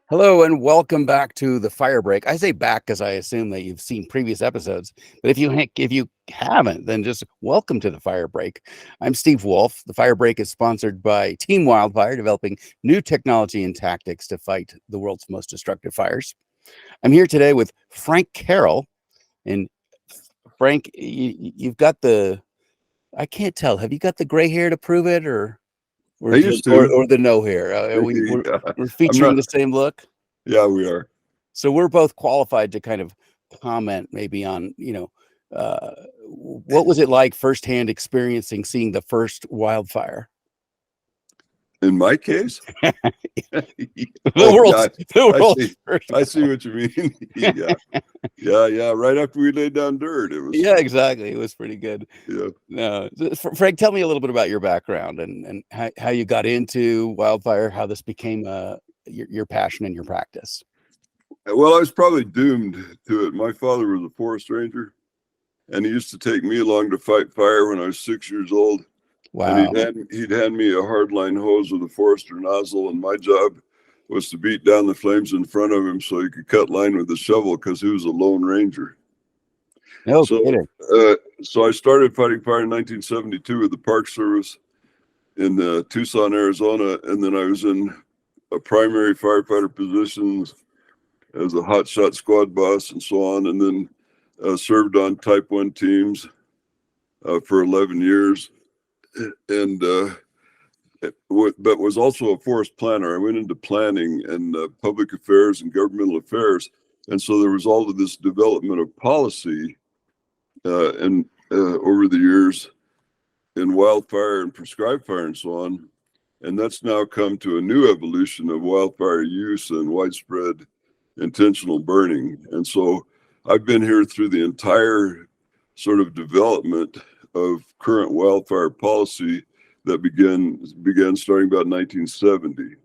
Hello and welcome back to the Fire Break. I say back because I assume that you've seen previous episodes, but if you haven't, then just welcome to the Fire Break. I'm Steve Wolf. The Fire Break is sponsored by Team Wildfire, developing new technology and tactics to fight the world's most destructive fires. I'm here today with Frank Carroll, and Frank, you've got I can't tell. Have you got the gray hair to prove it, or I used to. or the no hair? Yeah. We're I'm featuring not. the same look. Yeah, we are. So we're both qualified to kind of comment maybe on, what was it like firsthand seeing the first wildfire? In my case, The oh world's yeah, the I world's see. first. I see what you mean. Yeah. Right after we laid down dirt, it was. Yeah, exactly. It was pretty good. Yeah. No, Frank, tell me a little bit about your background and how you got into wildfire, how this became your passion and your practice. Well, I was probably doomed to it. My father was a forest ranger, and he used to take me along to fight fire when I was 6 years old. And Wow. he'd hand me a hardline hose with a Forester nozzle, and my job was to beat down the flames in front of him so he could cut line with the shovel because he was a lone ranger. No So, kidding. so I started fighting fire in 1972 with the Park Service in Tucson, Arizona, and then I was in a primary firefighter positions as a hotshot squad boss and so on, and then served on Type 1 teams for 11 years. And but was also a forest planner. I went into planning and public affairs and governmental affairs, and so there was all of this development of policy and over the years in wildfire and prescribed fire and so on, and that's now come to a new evolution of wildfire use and widespread intentional burning. And so I've been here through the entire sort of development of current wildfire policy that began starting about 1970.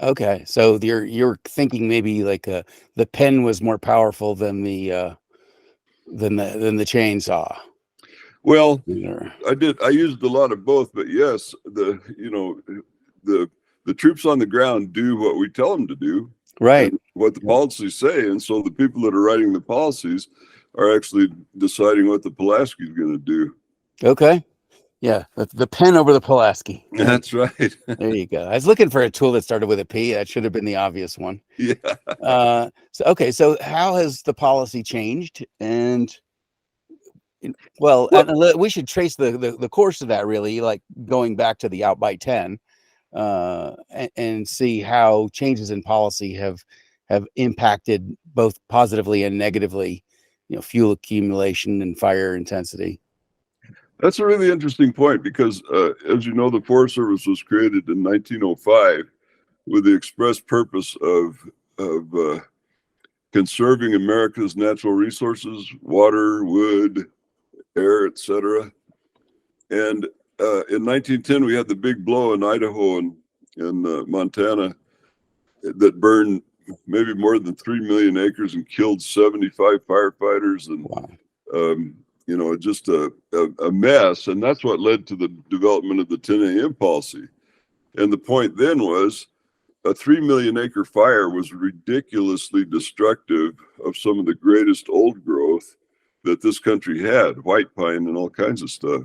Okay, so you're thinking maybe like the pen was more powerful than the chainsaw. Well, Or- I used a lot of both, but yes, the troops on the ground do what we tell them to do Right. and what the policies say, and so the people that are writing the policies are actually deciding what the Pulaski is going to do. Okay. Yeah, the pen over the Pulaski. That's right. There you go. I was looking for a tool that started with a P. That should have been the obvious one. Yeah. So how has the policy changed? And well, we should trace the course of that, really, like going back to the out by 10, and see how changes in policy have impacted both positively and negatively, fuel accumulation and fire intensity. That's a really interesting point because, as you know, the Forest Service was created in 1905 with the express purpose of conserving America's natural resources, water, wood, air, etc. And in 1910, we had the big blow in Idaho and Montana that burned maybe more than 3 million acres and killed 75 firefighters and Wow. just a mess. And that's what led to the development of the 10 a.m. policy. And the point then was a 3 million acre fire was ridiculously destructive of some of the greatest old growth that this country had, white pine and all kinds of stuff.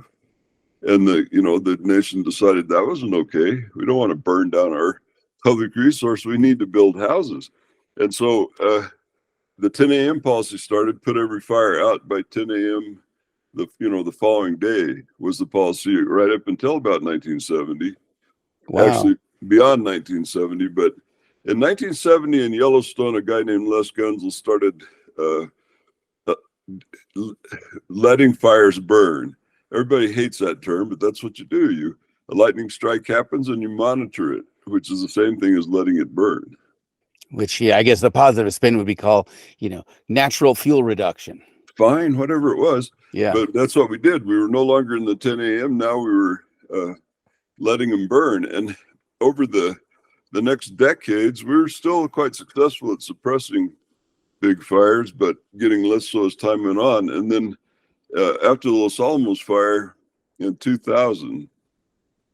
And the nation decided that wasn't okay. We don't want to burn down our public resource. We need to build houses. And so the 10 a.m. policy started, put every fire out by 10 a.m. The following day was the policy right up until about 1970. Wow. Actually beyond 1970. But in 1970 in Yellowstone, a guy named Les Gunzel started letting fires burn. Everybody hates that term, but that's what you do. A lightning strike happens and you monitor it, which is the same thing as letting it burn. Which, yeah, I guess the positive spin would be called, natural fuel reduction. Fine, whatever it was. Yeah. But that's what we did. We were no longer in the 10 a.m. Now we were letting them burn. And over the next decades, we were still quite successful at suppressing big fires, but getting less so as time went on. And then after the Los Alamos fire in 2000,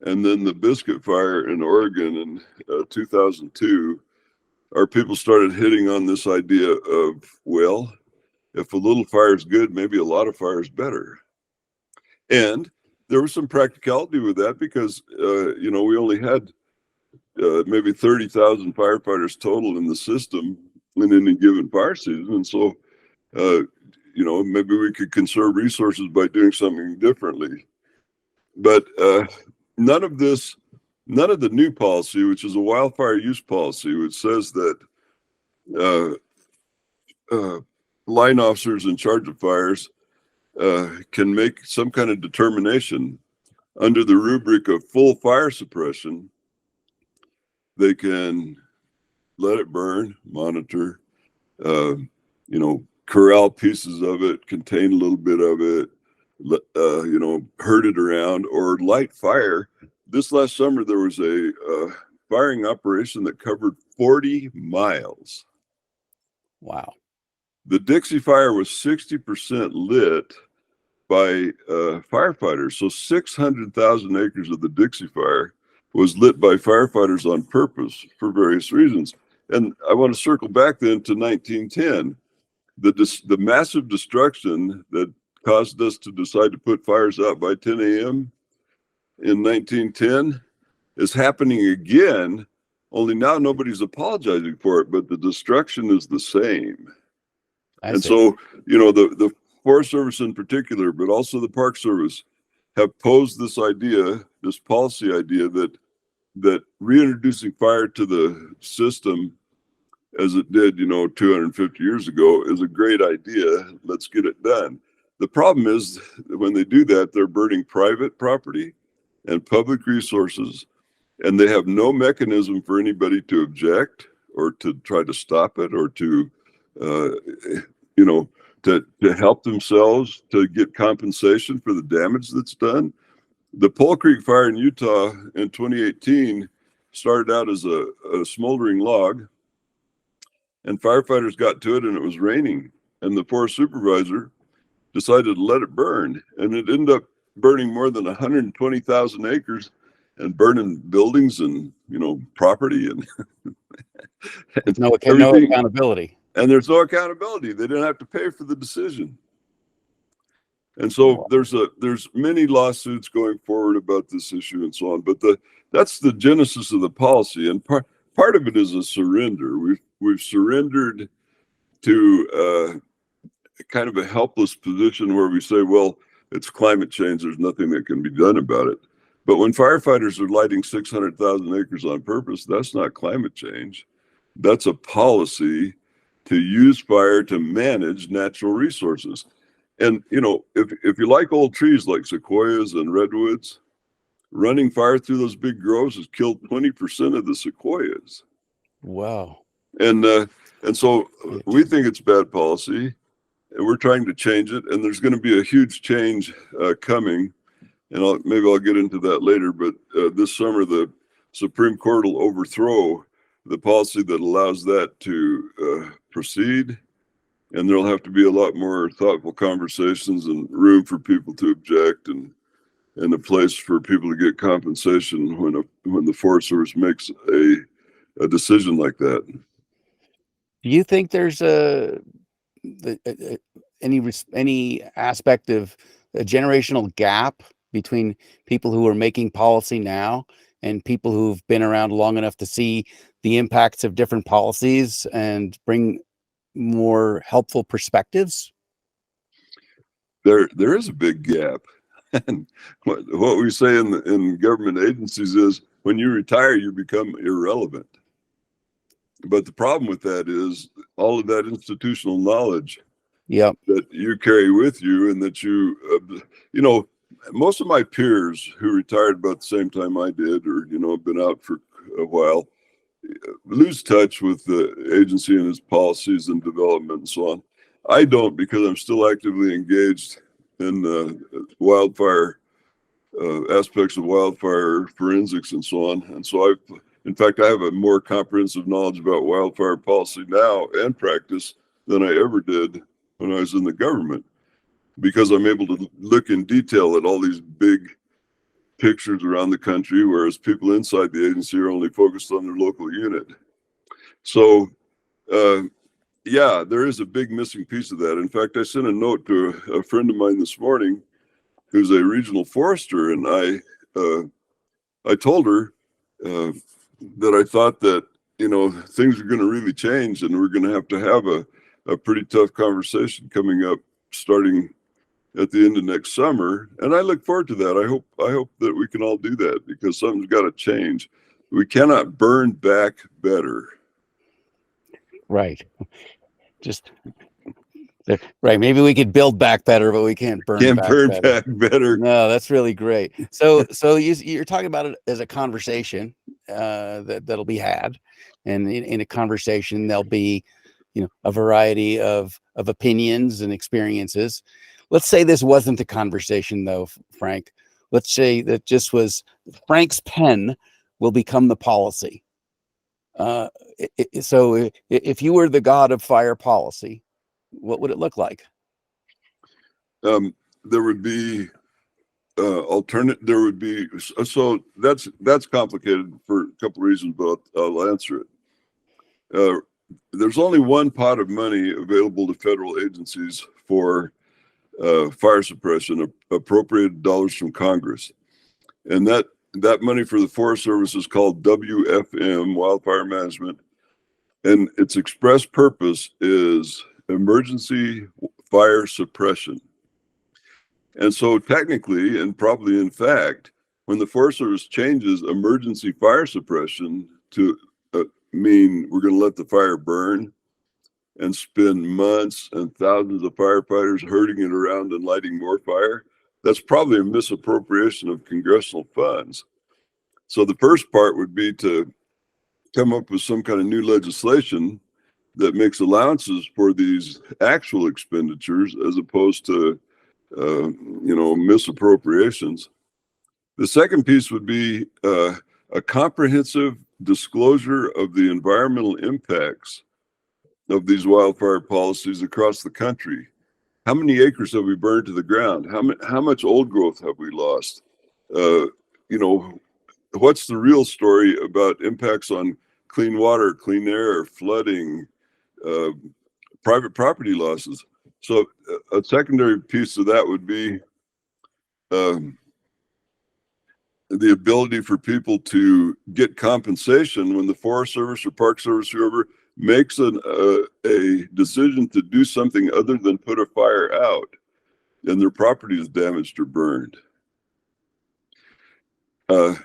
and then the Biscuit fire in Oregon in 2002, our people started hitting on this idea of, well, if a little fire is good, maybe a lot of fire is better. And there was some practicality with that because, we only had maybe 30,000 firefighters total in the system in any given fire season. And so, maybe we could conserve resources by doing something differently. But none of the new policy, which is a wildfire use policy, which says that line officers in charge of fires can make some kind of determination under the rubric of full fire suppression. They can let it burn, monitor, corral pieces of it, contain a little bit of it, herd it around, or light fire. This last summer, there was a firing operation that covered 40 miles. Wow. The Dixie Fire was 60% lit by firefighters. So 600,000 acres of the Dixie Fire was lit by firefighters on purpose for various reasons. And I want to circle back then to 1910. The massive destruction that caused us to decide to put fires out by 10 a.m. in 1910 is happening again, only now nobody's apologizing for it, but the destruction is the same. So, the Forest Service in particular, but also the Park Service, have posed this idea, this policy idea that reintroducing fire to the system as it did, 250 years ago is a great idea. Let's get it done. The problem is that when they do that, they're burning private property and public resources, and they have no mechanism for anybody to object or to try to stop it or to, to help themselves to get compensation for the damage that's done. The Pole Creek fire in Utah in 2018 started out as a smoldering log, and firefighters got to it and it was raining, and the forest supervisor decided to let it burn, and it ended up burning more than 120,000 acres and burning buildings and property and no accountability. And there's no accountability. They didn't have to pay for the decision. And so there's many lawsuits going forward about this issue and so on. But that's the genesis of the policy, and part of it is a surrender. We've surrendered to kind of a helpless position where we say, well, it's climate change. There's nothing that can be done about it. But when firefighters are lighting 600,000 acres on purpose, that's not climate change. That's a policy to use fire to manage natural resources. And, if you like old trees like sequoias and redwoods, running fire through those big groves has killed 20% of the sequoias. Wow. And so we think it's bad policy, and we're trying to change it. And there's going to be a huge change coming. And maybe I'll get into that later. But this summer, the Supreme Court will overthrow the policy that allows that to proceed. And there'll have to be a lot more thoughtful conversations and room for people to object, and a place for people to get compensation when the Forest Service makes a decision like that. Do you think there's any aspect of a generational gap between people who are making policy now and people who've been around long enough to see the impacts of different policies and bring more helpful perspectives? There is a big gap. And what we say in government agencies is, when you retire, you become irrelevant. But the problem with that is all of that institutional knowledge that you carry with you, and that most of my peers who retired about the same time I did, or have been out for a while, lose touch with the agency and its policies and development and so on. I don't, because I'm still actively engaged in wildfire aspects of wildfire forensics and so on. And so in fact, I have a more comprehensive knowledge about wildfire policy now and practice than I ever did when I was in the government, because I'm able to look in detail at all these big pictures around the country, whereas people inside the agency are only focused on their local unit. So, yeah, there is a big missing piece of that. In fact, I sent a note to a friend of mine this morning who's a regional forester, and I told her that I thought that, things are going to really change, and we're going to have a pretty tough conversation coming up starting at the end of next summer. And I look forward to that. I hope that we can all do that, because something's got to change. We cannot burn back better. Right. Just right. Maybe we could build back better, but we can't burn Back better. No, that's really great. So you're talking about it as a conversation that'll be had, and in a conversation there'll be, a variety of opinions and experiences. Let's say this wasn't a conversation, though, Frank. Let's say that just was Frank's pen will become the policy. So if you were the god of fire policy, what would it look like? There would be there would be, so that's complicated for a couple of reasons, but I'll answer it. There's only one pot of money available to federal agencies for fire suppression, appropriated dollars from Congress, and that money for the Forest Service is called WFM, Wildfire Management, and its express purpose is emergency fire suppression. And so technically, and probably in fact, when the Forest Service changes emergency fire suppression to mean we're going to let the fire burn and spend months and thousands of firefighters herding it around and lighting more fire, that's probably a misappropriation of congressional funds. So the first part would be to come up with some kind of new legislation that makes allowances for these actual expenditures as opposed to misappropriations. The second piece would be a comprehensive disclosure of the environmental impacts of these wildfire policies across the country. How many acres have we burned to the ground? How much old growth have we lost? What's the real story about impacts on clean water, clean air, flooding, private property losses? So a secondary piece of that would be the ability for people to get compensation when the Forest Service or Park Service, whoever, makes a decision to do something other than put a fire out and their property is damaged or burned. And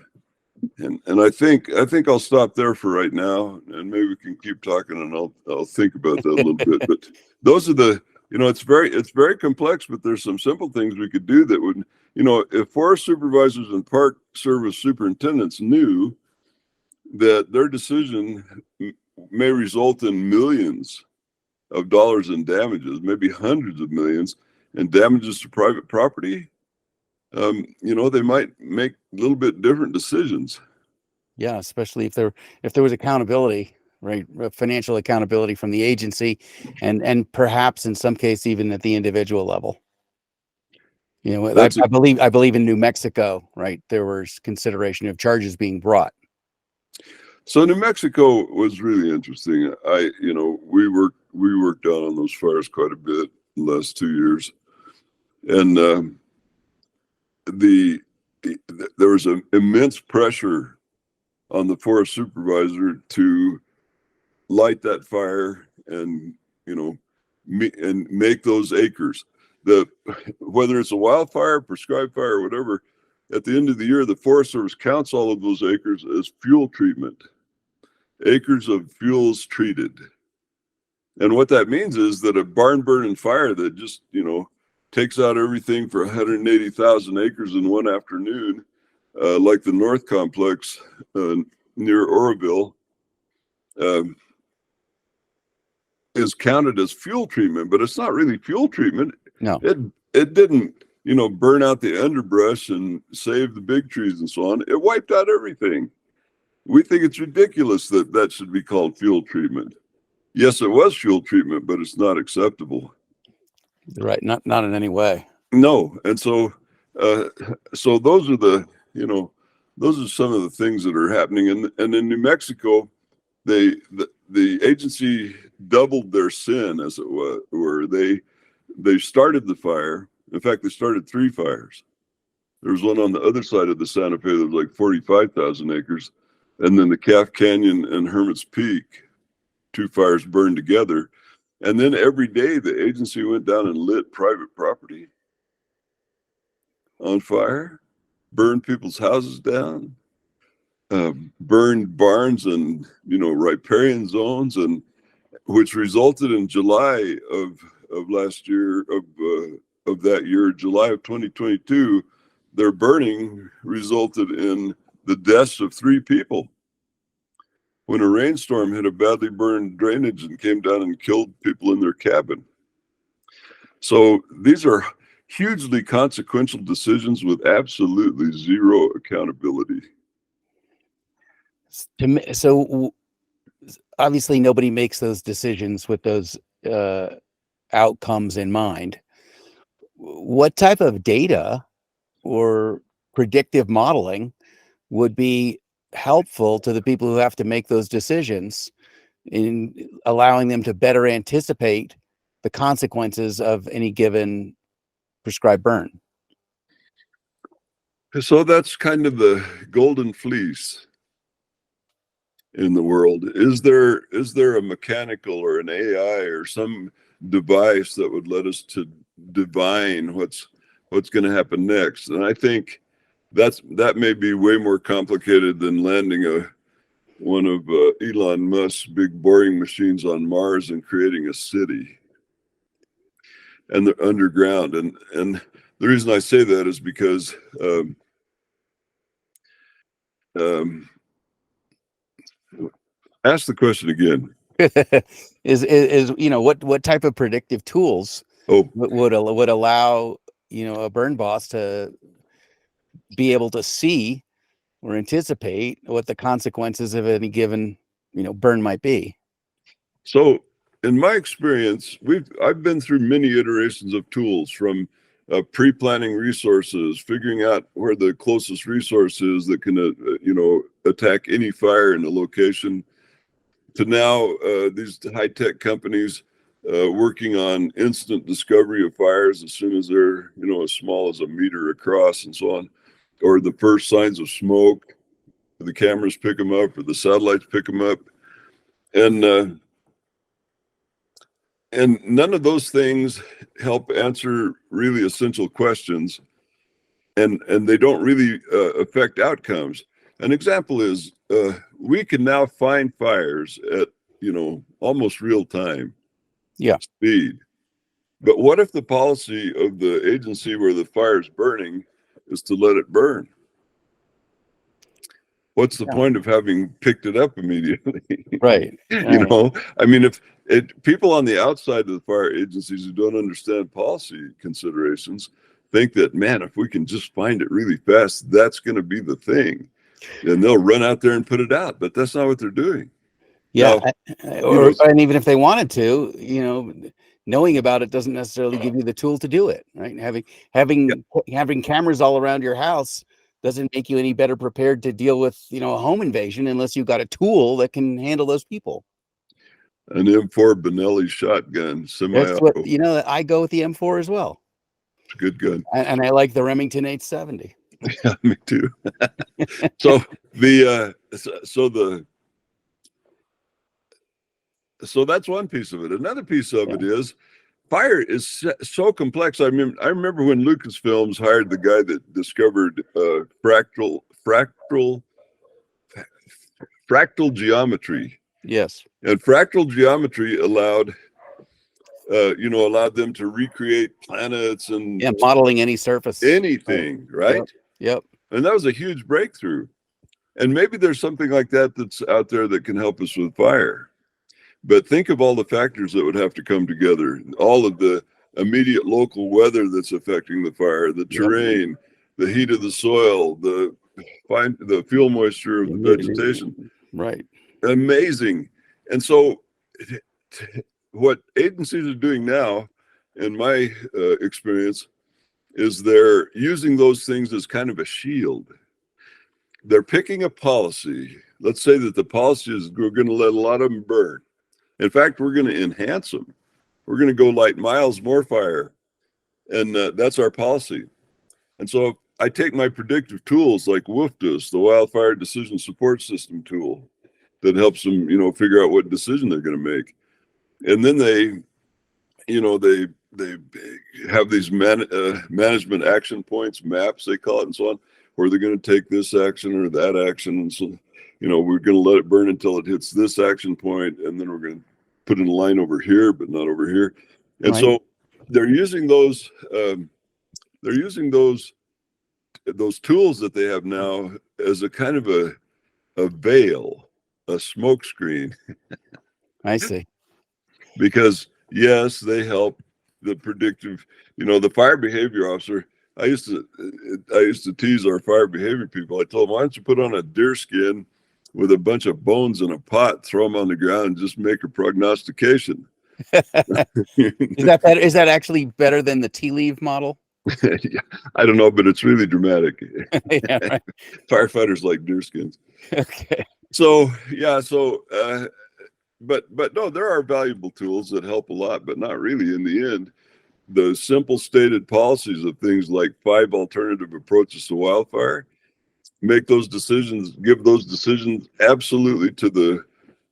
I think I'll stop there for right now, and maybe we can keep talking, and I'll think about that a little bit. But those are the, it's very complex, but there's some simple things we could do that would, if forest supervisors and Park Service superintendents knew that their decision may result in millions of dollars in damages, maybe hundreds of millions in damages to private property, they might make a little bit different decisions. Yeah, especially if there was accountability, right? Financial accountability from the agency, and perhaps in some case even at the individual level. I believe in New Mexico, right? There was consideration of charges being brought. So New Mexico was really interesting. We worked down on those fires quite a bit in the last 2 years, and there was an immense pressure on the forest supervisor to light that fire and make those acres. Whether it's a wildfire, prescribed fire, or whatever, at the end of the year, the Forest Service counts all of those acres as fuel treatment, acres of fuels treated. And what that means is that a barn burning fire that just, takes out everything for 180,000 acres in one afternoon, like the North Complex near Oroville, is counted as fuel treatment, but it's not really fuel treatment. No, it didn't, burn out the underbrush and save the big trees and so on. It wiped out everything. We think it's ridiculous that should be called fuel treatment. Yes, it was fuel treatment, but it's not acceptable. Right. Not in any way. No. And so those are those are some of the things that are happening. And in New Mexico, the the agency doubled their sin, as it were. They started the fire. In fact, they started 3 fires. There was one on the other side of the Santa Fe that was like 45,000 acres. And then the Calf Canyon and Hermit's Peak, 2 fires burned together. And then every day the agency went down and lit private property on fire, burned people's houses down, burned barns and, riparian zones, and which resulted in July of last year, of that year, July of 2022, their burning resulted in the deaths of 3 people when a rainstorm hit a badly burned drainage and came down and killed people in their cabin. So these are hugely consequential decisions with absolutely zero accountability. So obviously nobody makes those decisions with those outcomes in mind. What type of data or predictive modeling would be helpful to the people who have to make those decisions in allowing them to better anticipate the consequences of any given prescribed burn? So that's kind of the golden fleece in the world. Is there a mechanical or an AI or some device that would let us to divine what's going to happen next? And I think that may be way more complicated than landing one of Elon Musk's big boring machines on Mars and creating a city and the underground. And the reason I say that is because ask the question again. is what type of predictive tools would allow a burn boss to be able to see or anticipate what the consequences of any given burn might be? So in my experience, I've been through many iterations of tools, from pre-planning resources, figuring out where the closest resource is that can attack any fire in a location, to now these high-tech companies working on instant discovery of fires as soon as they're as small as a meter across and so on, or the first signs of smoke, the cameras pick them up or the satellites pick them up. And none of those things help answer really essential questions, and they don't really affect outcomes. An example is we can now find fires at almost real time speed. But what if the policy of the agency where the fire is burning is to let it burn? What's the point of having picked it up immediately? Right. I mean, if people on the outside of the fire agencies who don't understand policy considerations think that, man, if we can just find it really fast, that's going to be the thing, and they'll run out there and put it out. But that's not what they're doing. Yeah. Now, and even if they wanted to, knowing about it doesn't necessarily give you the tool to do it. Right. Having cameras all around your house doesn't make you any better prepared to deal with, a home invasion unless you've got a tool that can handle those people. An M4 Benelli shotgun, semi-auto. That's what, I go with the M4 as well. It's a good gun. And I like the Remington 870. Yeah, me too. So that's one piece of it. Another piece of it is fire is so complex. I remember when Lucasfilms hired the guy that discovered fractal geometry. Yes. And fractal geometry allowed them to recreate planets and modeling any surface, anything, right? Yep. And that was a huge breakthrough. And maybe there's something like that that's out there that can help us with fire. But think of all the factors that would have to come together, all of the immediate local weather that's affecting the fire, the terrain, the heat of the soil, the fuel moisture of the vegetation. Right. Amazing. And so what agencies are doing now, in my experience, is they're using those things as kind of a shield. they're picking a policy. Let's say that the policy is we're going to let a lot of them burn. In fact, we're going to enhance them. We're going to go light miles more fire. And that's our policy. And so I take my predictive tools like WOOFDIS, the Wildfire Decision Support System tool that helps them, figure out what decision they're going to make. And then they have these management action points, maps, they call it, and so on, where they're going to take this action or that action. And so, we're going to let it burn until it hits this action point, and then we're going to put in a line over here, but not over here. And so they're using those those tools that they have now as a kind of a veil, a smoke screen. I see. Because yes, they help the predictive, the fire behavior officer. I used to tease our fire behavior people. I told them, why don't you put on a deer skin with a bunch of bones in a pot, throw them on the ground, and just make a prognostication. Is that better? Is that actually better than the tea leaf model? Yeah, I don't know, but it's really dramatic. Yeah, right. Firefighters like deer skins. Okay. So but no, there are valuable tools that help a lot, but not really in the end. The simple stated policies of things like 5 alternative approaches to wildfire, make those decisions, give those decisions absolutely to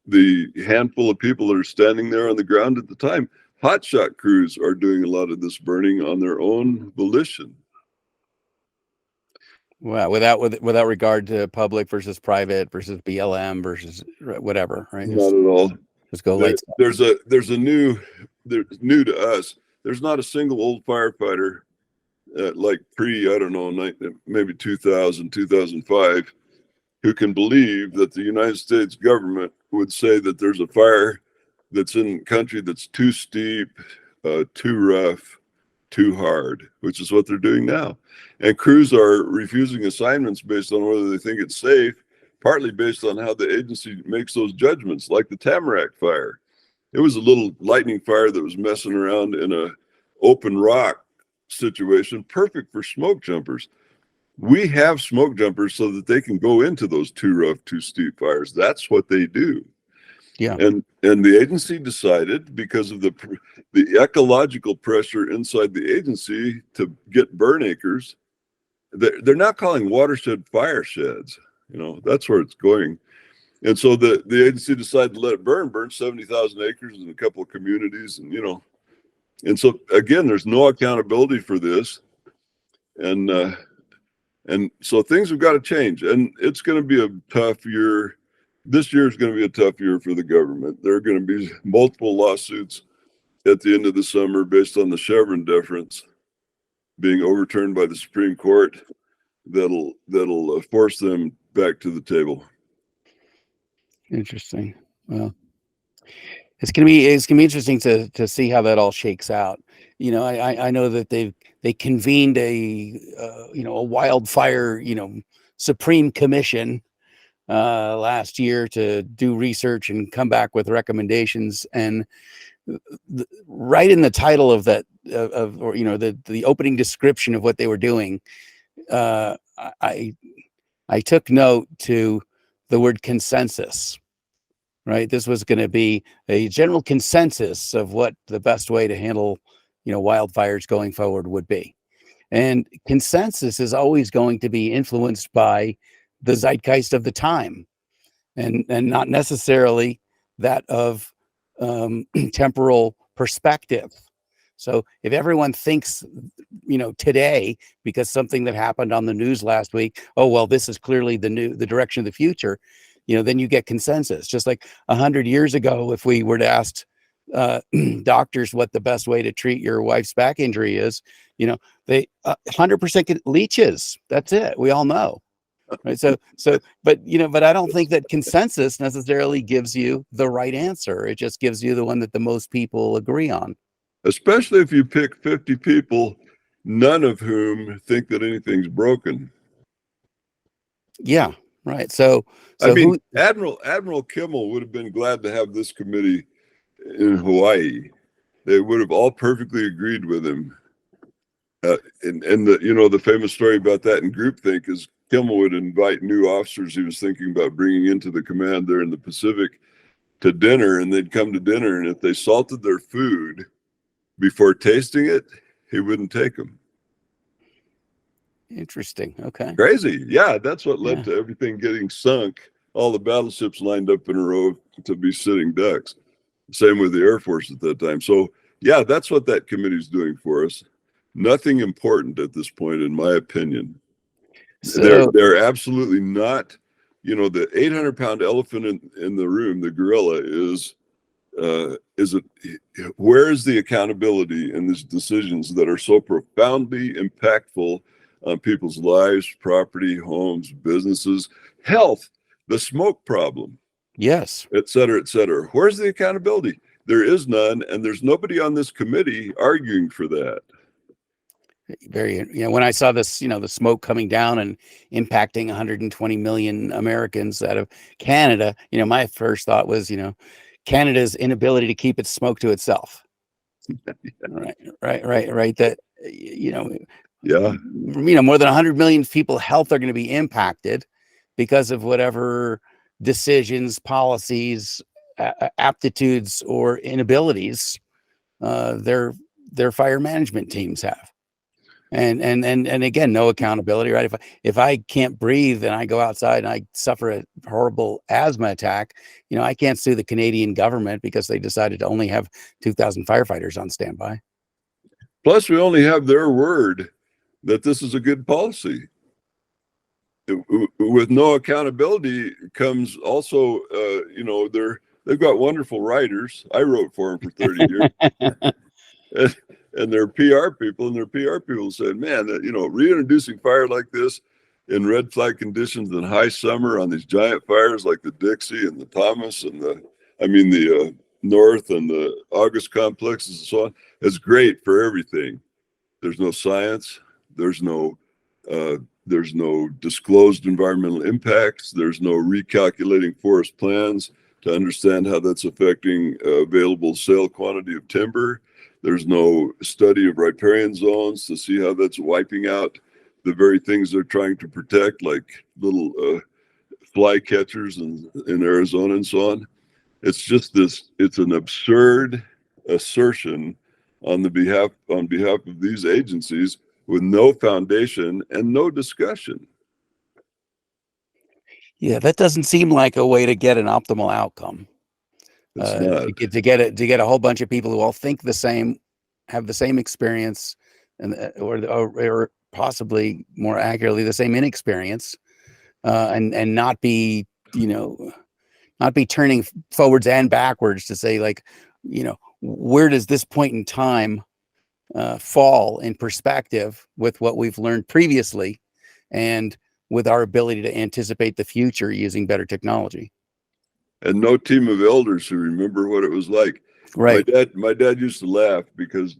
the handful of people that are standing there on the ground at the time. Hotshot crews are doing a lot of this burning on their own volition. Well, without regard to public versus private versus BLM versus whatever, right? Not at all. Just go lights. There's a new to us. There's not a single old firefighter like I don't know, maybe 2000, 2005, who can believe that the United States government would say that there's a fire that's in country that's too steep, too rough, too hard, which is what they're doing now. And crews are refusing assignments based on whether they think it's safe, partly based on how the agency makes those judgments, like the Tamarack fire. It was a little lightning fire that was messing around in a open rock situation, perfect for smoke jumpers. We have smoke jumpers so that they can go into those too rough, too steep fires. That's what they do. Yeah. And the agency decided, because of the ecological pressure inside the agency to get burn acres, they're not calling watershed fire sheds. That's where it's going. And so the agency decided to let it burn 70,000 acres in a couple of communities. And so again, there's no accountability for this. And so things have got to change, and it's going to be a tough year. This year is going to be a tough year for the government. There are going to be multiple lawsuits at the end of the summer based on the Chevron deference being overturned by the Supreme Court that'll force them back to the table. Interesting. Well, it's gonna be interesting to see how that all shakes out. I know that they convened a wildfire Supreme Commission last year to do research and come back with recommendations. And right in the title of that the opening description of what they were doing, I took note to the word consensus. Right, this was going to be a general consensus of what the best way to handle wildfires going forward would be. And consensus is always going to be influenced by the zeitgeist of the time, and not necessarily that of temporal perspective. So if everyone thinks, today, because something that happened on the news last week, oh, well, this is clearly the direction of the future, then you get consensus. Just like 100 years ago, if we were to ask doctors what the best way to treat your wife's back injury is, they 100% get leeches. That's it. We all know. Right. But I don't think that consensus necessarily gives you the right answer. It just gives you the one that the most people agree on. Especially if you pick 50 people, none of whom think that anything's broken. Yeah. Right. So I mean, Admiral Kimmel would have been glad to have this committee in Hawaii. They would have all perfectly agreed with him. And the famous story about that in groupthink is Kimmel would invite new officers he was thinking about bringing into the command there in the Pacific to dinner, and they'd come to dinner, and if they salted their food before tasting it, he wouldn't take them. Interesting. Okay. Crazy. Yeah, that's what led Yeah. to everything getting sunk, all the battleships lined up in a row to be sitting ducks. Same with the Air Force at that time. So, yeah, that's what that committee's doing for us. Nothing important at this point, in my opinion. So They're absolutely not, you know, the 800-pound elephant in the room, the gorilla, is it, where is the accountability in these decisions that are so profoundly impactful on people's lives, property, homes, businesses, health, the smoke problem, yes, et cetera, et cetera? Where's the accountability? There is none, and there's nobody on this committee arguing for that. very, you know, when I saw this, you know, the smoke coming down and impacting 120 million Americans out of Canada, you know, my first thought was, you know, Canada's inability to keep its smoke to itself. Right. That, you know, Yeah. more than 100 million people's health are going to be impacted because of whatever decisions, policies, aptitudes, or inabilities their fire management teams have. And again, no accountability, right? If I can't breathe and I go outside and I suffer a horrible asthma attack, you know, I can't sue the Canadian government because they decided to only have 2,000 firefighters on standby. Plus, we only have their word that this is a good policy. With no accountability comes also, you know, they've got wonderful writers. I wrote for them for 30 years. And their PR people said, man, you know, reintroducing fire like this in red flag conditions in high summer on these giant fires like the Dixie and the Thomas and the North and the August complexes and so on is great for everything. There's no science. There's no disclosed environmental impacts. There's no recalculating forest plans to understand how that's affecting available sale quantity of timber. There's no study of riparian zones to see how that's wiping out the very things they're trying to protect, like little fly catchers in Arizona and so on. It's just it's an absurd assertion on behalf of these agencies with no foundation and no discussion. Yeah, that doesn't seem like a way to get an optimal outcome. It's not. To get a whole bunch of people who all think the same, have the same experience, and or possibly more accurately the same inexperience, and not be, you know, not be turning forwards and backwards to say, like, you know, where does this point in time fall in perspective with what we've learned previously and with our ability to anticipate the future using better technology. And no team of elders who remember what it was like. Right. My dad used to laugh because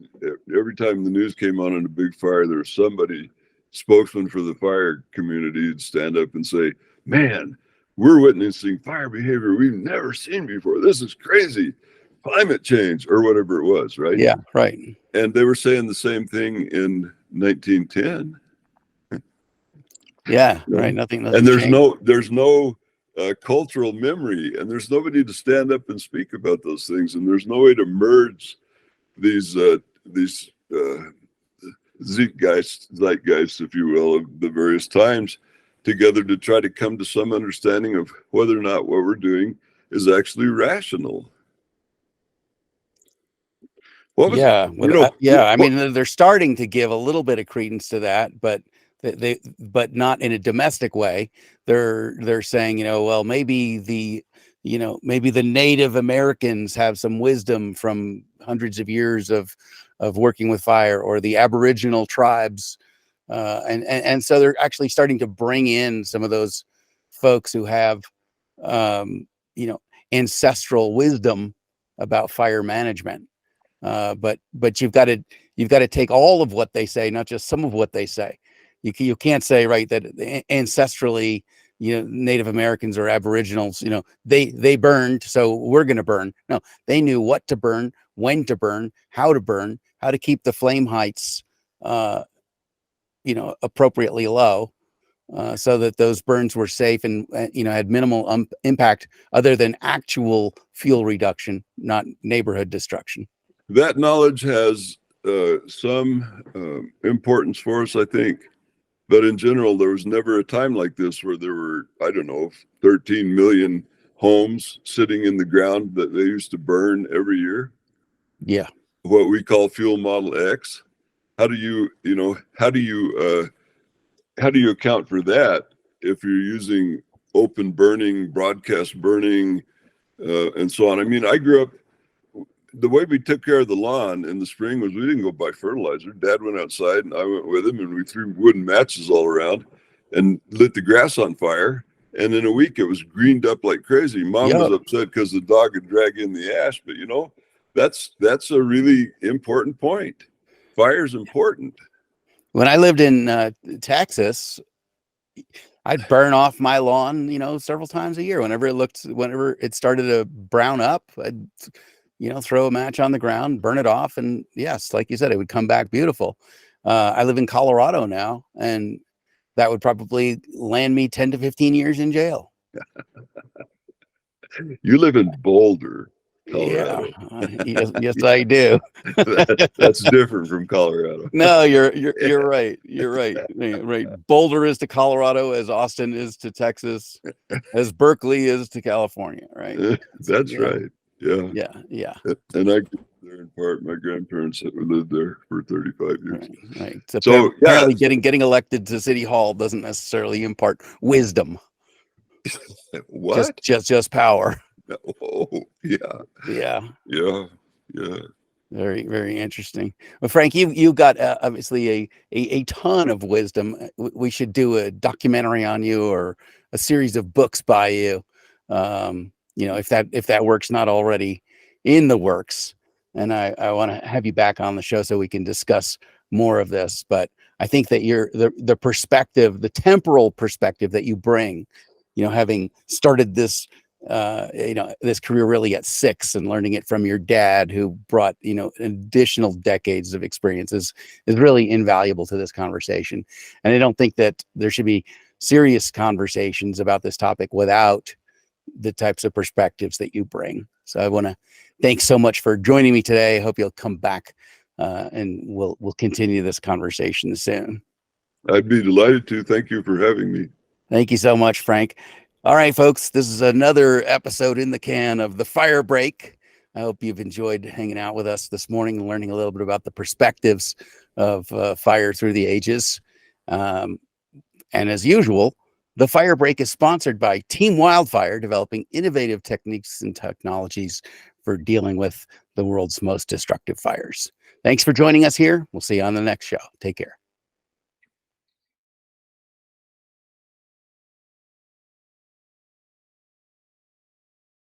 every time the news came on a big fire, there was somebody, spokesman for the fire community, who'd stand up and say, man, we're witnessing fire behavior we've never seen before. This is crazy. Climate change, or whatever it was, right? Yeah, right. And they were saying the same thing in 1910. Yeah, right. Nothing And there's changed. no cultural memory, and there's nobody to stand up and speak about those things, and there's no way to merge these zeitgeists, if you will, of the various times together to try to come to some understanding of whether or not what we're doing is actually rational. What was, Yeah, you know, I mean, they're starting to give a little bit of credence to that, but but not in a domestic way. They're saying, you know, well, maybe the Native Americans have some wisdom from hundreds of years of working with fire, or the Aboriginal tribes, and so they're actually starting to bring in some of those folks who have, you know, ancestral wisdom about fire management. But you've got to take all of what they say, not just some of what they say. You can't say, right, that ancestrally, you know, Native Americans or Aboriginals, you know, they burned, so we're going to burn. No, they knew what to burn, when to burn, how to keep the flame heights, you know, appropriately low, so that those burns were safe and had minimal impact other than actual fuel reduction, not neighborhood destruction. That knowledge has some importance for us, I think. But in general, there was never a time like this where there were, I don't know, 13 million homes sitting in the ground that they used to burn every year. Yeah. What we call fuel model X. How do you account for that if you're using open burning, broadcast burning, and so on? I mean, I grew up, the way we took care of the lawn in the spring was we didn't go buy fertilizer. Dad went outside and I went with him, and we threw wooden matches all around and lit the grass on fire. And in a week it was greened up like crazy. Mom was upset because the dog had dragged in the ash, but that's a really important point. Fire is important. When I lived in Texas, I'd burn off my lawn, several times a year. Whenever it started to brown up, I'd throw a match on the ground, burn it off. And yes, like you said, it would come back beautiful. I live in Colorado now, and that would probably land me 10 to 15 years in jail. You live in Boulder, Colorado. Yeah, yes, I do. That's different from Colorado. No, you're right. You're right. Right. Boulder is to Colorado as Austin is to Texas, as Berkeley is to California. Right. That's right. Yeah. Yeah. And I grew up there in part. My grandparents had lived there for 35 years. Right. So apparently getting elected to City Hall doesn't necessarily impart wisdom. What? Just power. Oh, yeah. Yeah. Very, very interesting. Well, Frank, you've got obviously a ton of wisdom. We should do a documentary on you or a series of books by you. If that work's not already in the works. And I want to have you back on the show so we can discuss more of this. But I think that the perspective, the temporal perspective that you bring, having started this this career really at 6 and learning it from your dad, who brought additional decades of experiences, is really invaluable to this conversation. And I don't think that there should be serious conversations about this topic without the types of perspectives that you bring. So I want to thank so much for joining me today. I hope you'll come back and we'll continue this conversation soon. I'd be delighted to. Thank you for having me. Thank you so much, Frank. All right, folks, this is another episode in the can of The Fire Break. I hope you've enjoyed hanging out with us this morning and learning a little bit about the perspectives of fire through the ages. And as usual, The Fire Break is sponsored by Team Wildfire, developing innovative techniques and technologies for dealing with the world's most destructive fires. Thanks for joining us here. We'll see you on the next show. Take care.